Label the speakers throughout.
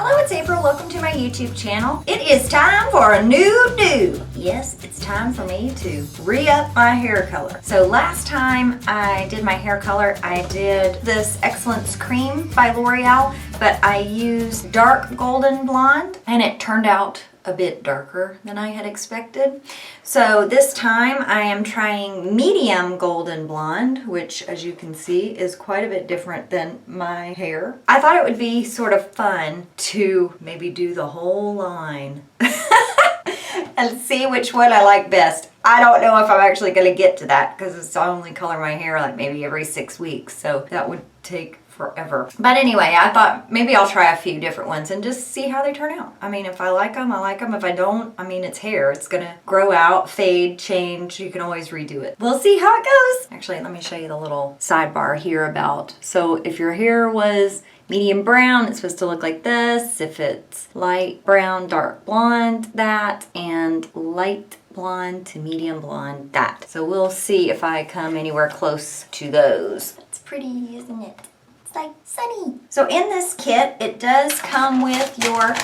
Speaker 1: Hello, it's April. Welcome to my YouTube channel. It is time for a new do. Yes, it's time for me to re-up my hair color. So last time I did my hair color, I did this Excellence Creme by L'Oreal, but I used dark golden blonde and it turned out a bit darker than I had expected. So this time I am trying medium golden blonde, which as you can see is quite a bit different than my hair. I thought it would be sort of fun to maybe do the whole line and see which one I like best. I don't know if I'm actually going to get to that because I only color my hair like maybe every 6 weeks, so that would take forever. But anyway, I thought maybe I'll try a few different ones and just see how they turn out. I mean, if I like them, I like them. If I don't, I mean, it's hair. It's gonna grow out, fade, change. You can always redo it. We'll see how it goes. Actually, let me show you the little sidebar here about. So if your hair was medium brown, it's supposed to look like this. If it's light brown, dark blonde, that, and light blonde to medium blonde, that. So we'll see if I come anywhere close to those. It's pretty, isn't it? It's like sunny. So in this kit, it does come with your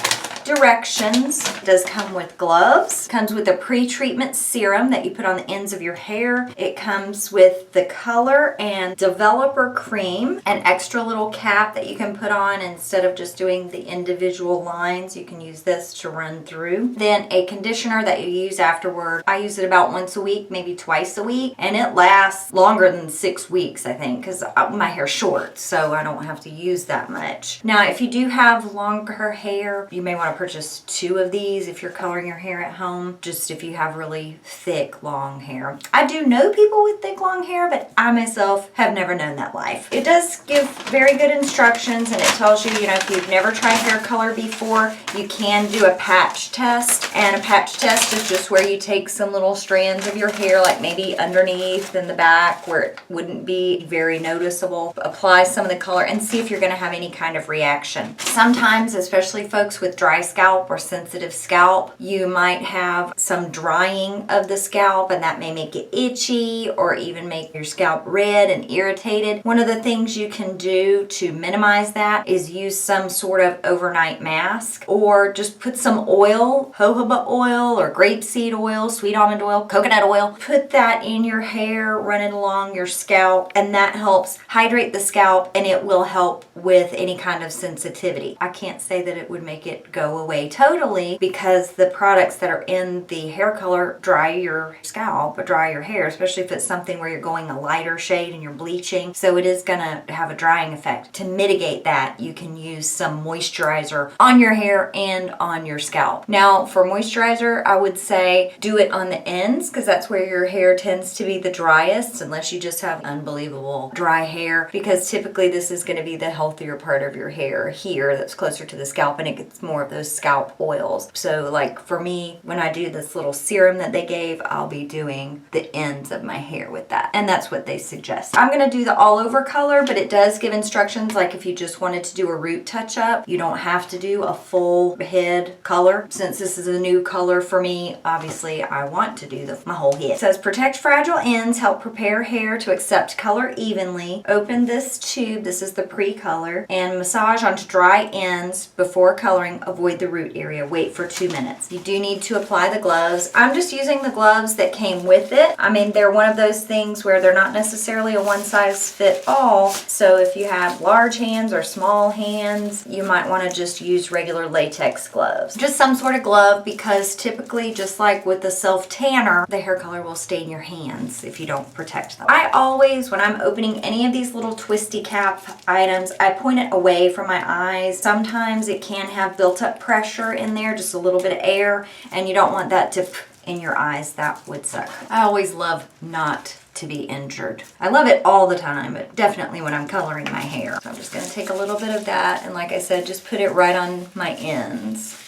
Speaker 1: directions. It does come with gloves. It comes with a pre-treatment serum that you put on the ends of your hair. It comes with the color and developer cream, an extra little cap that you can put on instead of just doing the individual lines. You can use this to run through. Then a conditioner that you use afterward. I use it about once a week, maybe twice a week, and it lasts longer than 6 weeks, I think, because my hair's short, so I don't have to use that much. Now, if you do have longer hair, you may want to purchase 2 of these if you're coloring your hair at home, just if you have really thick, long hair. I do know people with thick, long hair, but I myself have never known that life. It does give very good instructions, and it tells you, you know, if you've never tried hair color before, you can do a patch test. And a patch test is just where you take some little strands of your hair, like maybe underneath in the back where it wouldn't be very noticeable, apply some of the color and see if you're going to have any kind of reaction. Sometimes, especially folks with dry scalp or sensitive scalp, you might have some drying of the scalp, and that may make it itchy or even make your scalp red and irritated. One of the things you can do to minimize that is use some sort of overnight mask, or just put some oil, jojoba oil or grapeseed oil, sweet almond oil, coconut oil. Put that in your hair, run it along your scalp, and that helps hydrate the scalp, and it will help with any kind of sensitivity. I can't say that it would make it go away totally, because the products that are in the hair color dry your scalp or dry your hair, especially if it's something where you're going a lighter shade and you're bleaching. So it is gonna have a drying effect. To mitigate that, you can use some moisturizer on your hair and on your scalp. Now, for moisturizer, I would say do it on the ends, because that's where your hair tends to be the driest, unless you just have unbelievable dry hair, because typically this is going to be the healthier part of your hair here that's closer to the scalp, and it gets more of those scalp oils. So like for me, when I do this little serum that they gave, I'll be doing the ends of my hair with that, and that's what they suggest. I'm going to do the all over color, but it does give instructions like if you just wanted to do a root touch up, you don't have to do a full head color. Since this is a new color for me, obviously I want to do my whole head. It says protect fragile ends, help prepare hair to accept color evenly. Open this tube, this is the pre-color, and massage onto dry ends before coloring. Avoid the root area. Wait for 2 minutes. You do need to apply the gloves. I'm just using the gloves that came with it. I mean, they're one of those things where they're not necessarily a one size fit all. So if you have large hands or small hands, you might want to just use regular latex gloves. Just some sort of glove, because typically, just like with the self tanner, the hair color will stay in your hands if you don't protect them. I always, when I'm opening any of these little twisty cap items, I point it away from my eyes. Sometimes it can have built up pressure in there, just a little bit of air, and you don't want that to in your eyes. That would suck. I always love not to be injured. I love it all the time, but definitely when I'm coloring my hair. So I'm just gonna take a little bit of that, and like I said, just put it right on my ends.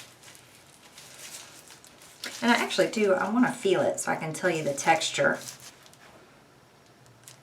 Speaker 1: And I actually do, I wanna feel it so I can tell you the texture.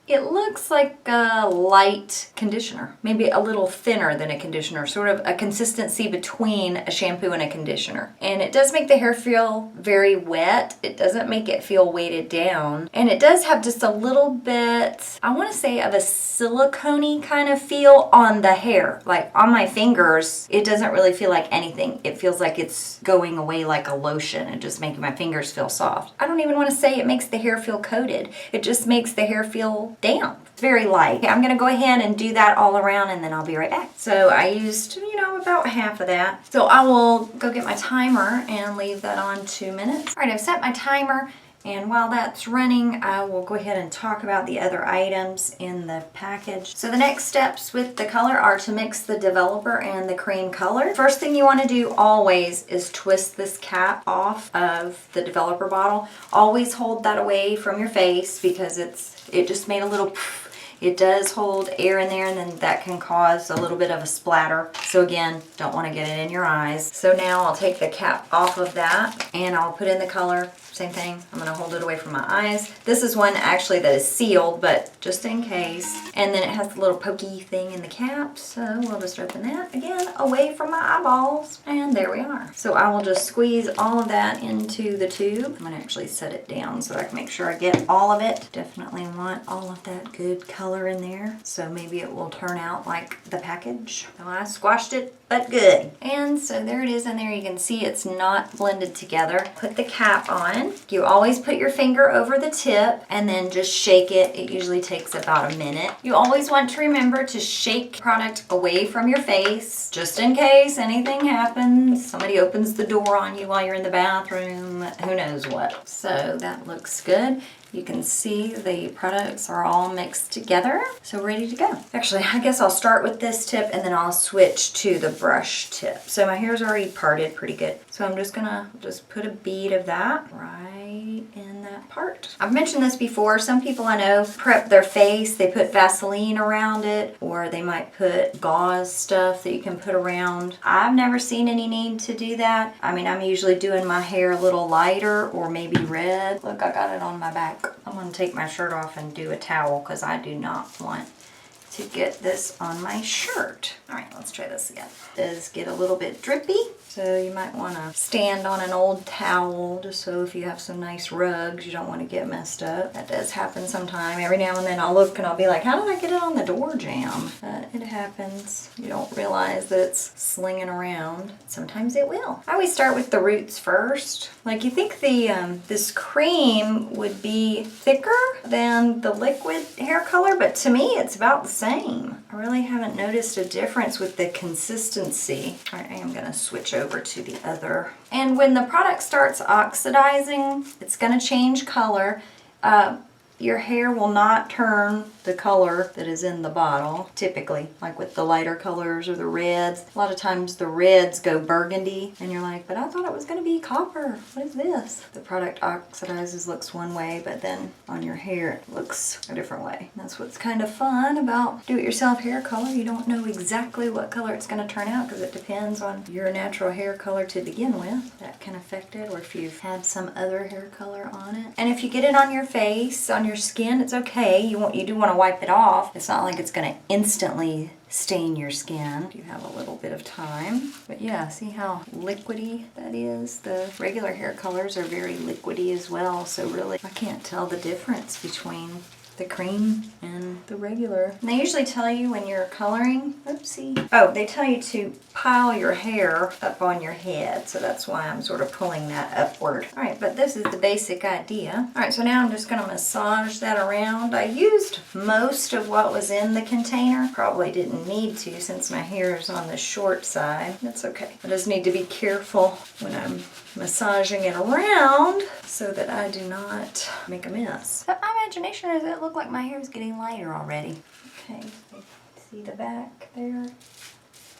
Speaker 1: It looks like a light conditioner, maybe a little thinner than a conditioner, sort of a consistency between a shampoo and a conditioner. And it does make the hair feel very wet. It doesn't make it feel weighted down. And it does have just a little bit, I want to say, of a silicone-y kind of feel on the hair. Like on my fingers, it doesn't really feel like anything. It feels like it's going away like a lotion and just making my fingers feel soft. I don't even want to say it makes the hair feel coated. It just makes the hair feel damp. It's very light. Okay, I'm gonna go ahead and do that all around and then I'll be right back. So I used, about half of that. So I will go get my timer and leave that on 2 minutes. All right, I've set my timer, and while that's running, I will go ahead and talk about the other items in the package. So the next steps with the color are to mix the developer and the cream color. First thing you want to do always is twist this cap off of the developer bottle. Always hold that away from your face because it just made a little poof. It does hold air in there, and then that can cause a little bit of a splatter. So again, don't want to get it in your eyes. So now I'll take the cap off of that and I'll put in the color. Same thing, I'm gonna hold it away from my eyes. This is one actually that is sealed, but just in case. And then it has the little pokey thing in the cap, so we'll just open that again, away from my eyeballs. And there we are. So I will just squeeze all of that into the tube. I'm gonna actually set it down so I can make sure I get all of it. Definitely want all of that good color in there. So maybe it will turn out like the package. So I squashed it, but good. And so there it is in there. You can see it's not blended together. Put the cap on. You always put your finger over the tip and then just shake it. It usually takes about a minute. You always want to remember to shake product away from your face, just in case anything happens. Somebody opens the door on you while you're in the bathroom, who knows what. So that looks good. You can see the products are all mixed together, so ready to go. Actually, I guess I'll start with this tip and then I'll switch to the brush tip. So my hair's already parted pretty good. So I'm just gonna put a bead of that right in that part. I've mentioned this before. Some people I know prep their face. They put Vaseline around it, or they might put gauze stuff that you can put around. I've never seen any need to do that. I mean, I'm usually doing my hair a little lighter or maybe red. Look, I got it on my back. I'm going to take my shirt off and do a towel because I do not want to get this on my shirt. All right, let's try this again. It does get a little bit drippy, so you might want to stand on an old towel just so if you have some nice rugs, you don't want to get messed up. That does happen sometime. Every now and then I'll look and I'll be like, how did I get it on the door jamb? It happens. You don't realize that it's slinging around. Sometimes it will. I always start with the roots first. Like, you think this cream would be thicker than the liquid hair color, but to me it's about the same. I really haven't noticed a difference with the consistency. All right, I am gonna switch over to the other. And when the product starts oxidizing, it's gonna change color. Your hair will not turn the color that is in the bottle, typically, like with the lighter colors or the reds. A lot of times the reds go burgundy, and you're like, but I thought it was going to be copper. What is this? The product oxidizes, looks one way, but then on your hair it looks a different way. And that's what's kind of fun about do-it-yourself hair color. You don't know exactly what color it's going to turn out because it depends on your natural hair color to begin with. That can affect it, or if you've had some other hair color on it. And if you get it on your face, on your skin, it's okay. You do want to wipe it off. It's not like it's going to instantly stain your skin. You have a little bit of time. But yeah, see how liquidy that is? The regular hair colors are very liquidy as well, so really I can't tell the difference between the cream and the regular. And they usually tell you when you're coloring, oopsie. Oh, they tell you to pile your hair up on your head, so that's why I'm sort of pulling that upward. All right, but this is the basic idea. All right, so now I'm just gonna massage that around. I used most of what was in the container. Probably didn't need to since my hair is on the short side. That's okay. I just need to be careful when I'm massaging it around so that I do not make a mess. But my imagination is it looked like my hair is getting lighter already. Okay, see the back there?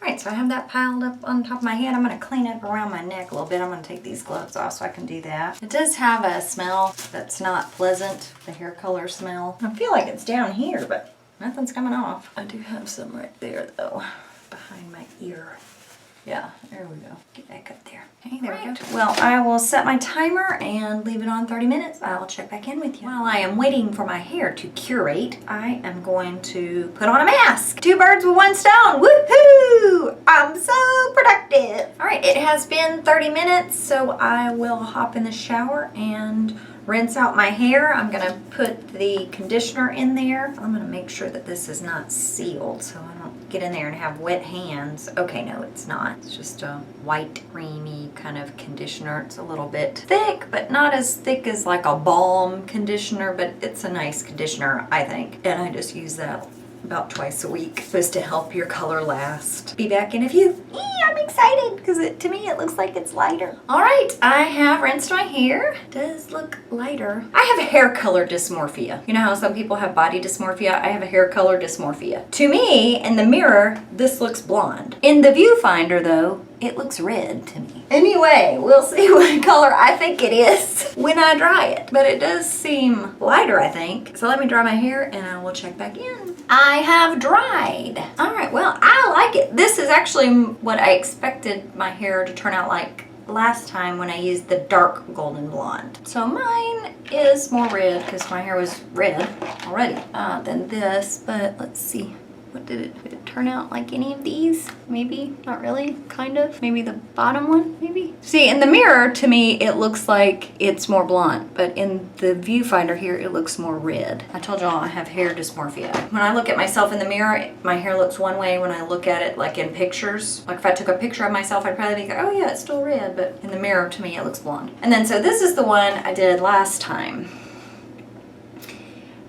Speaker 1: Alright, so I have that piled up on top of my head. I'm going to clean up around my neck a little bit. I'm going to take these gloves off so I can do that. It does have a smell that's not pleasant, the hair color smell. I feel like it's down here, but nothing's coming off. I do have some right there though, behind my ear. Yeah, there we go. Get back up there. Okay, there we go. Well, I will set my timer and leave it on 30 minutes. I'll check back in with you. While I am waiting for my hair to curate, I am going to put on a mask. 2 birds with 1 stone. Woohoo! I'm so productive. All right, it has been 30 minutes, so I will hop in the shower and rinse out my hair. I'm gonna put the conditioner in there. I'm gonna make sure that this is not sealed so I don't get in there and have wet hands. Okay, no, it's not. It's just a white, creamy kind of conditioner. It's a little bit thick, but not as thick as like a balm conditioner, but it's a nice conditioner, I think. And I just use that about twice a week. Supposed to help your color last. Be back in a few. I'm excited because to me it looks like it's lighter. All right, I have rinsed my hair. It does look lighter. I have hair color dysmorphia. You know how some people have body dysmorphia? I have a hair color dysmorphia. To me, in the mirror, this looks blonde. In the viewfinder though, it looks red to me. Anyway, we'll see what color I think it is when I dry it. But it does seem lighter, I think. So let me dry my hair and I will check back in. I have dried. All right, well, I like it. This is actually what I expected my hair to turn out like last time when I used the dark golden blonde. So mine is more red because my hair was red already than this, but let's see. What did it turn out like any of these? Maybe, not really, kind of. Maybe the bottom one, maybe? See, in the mirror, to me, it looks like it's more blonde, but in the viewfinder here, it looks more red. I told y'all I have hair dysmorphia. When I look at myself in the mirror, my hair looks one way. When I look at it like in pictures, like if I took a picture of myself, I'd probably be like, oh yeah, it's still red, but in the mirror, to me, it looks blonde. And then, so this is the one I did last time.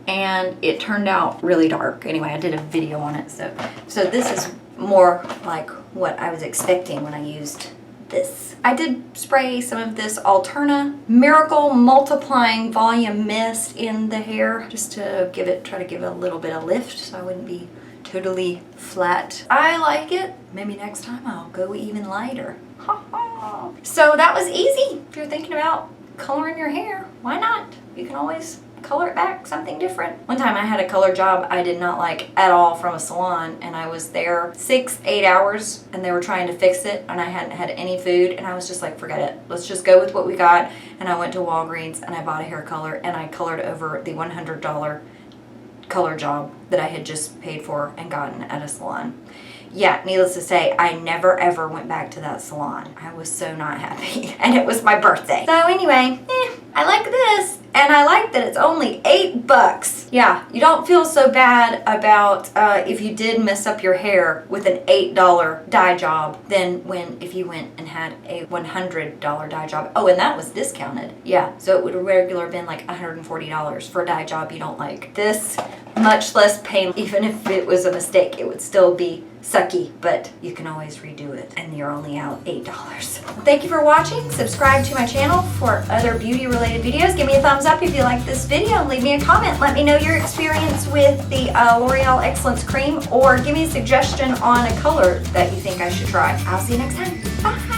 Speaker 1: And it turned out really dark. Anyway, I did a video on it, so this is more like what I was expecting when I used this. I did spray some of this Alterna Miracle Multiplying Volume Mist in the hair just to try to give it a little bit of lift so I wouldn't be totally flat. I like it. Maybe next time I'll go even lighter. So that was easy. If you're thinking about coloring your hair, why not? You can always color it back something different. One time I had a color job I did not like at all from a salon, and I was there 6-8 hours and they were trying to fix it and I hadn't had any food, and I was just like, forget it, let's just go with what we got. And I went to Walgreens and I bought a hair color and I colored over the $100 color job that I had just paid for and gotten at a salon. Yeah, needless to say, I never ever went back to that salon. I was so not happy, and it was my birthday. So anyway, I like this, and I like that it's only $8. Yeah, you don't feel so bad about if you did mess up your hair with an $8 dye job than if you went and had a $100 dye job. Oh, and that was discounted. Yeah, so it would have regularly been like $140 for a dye job you don't like. This, much less pain. Even if it was a mistake, it would still be sucky, but you can always redo it, and you're only out $8. Thank you for watching. Subscribe to my channel for other beauty related videos. Give me a thumbs up if you like this video and leave me a comment. Let me know your experience with the L'Oreal Excellence Creme, or give me a suggestion on a color that you think I should try. I'll see you next time. Bye.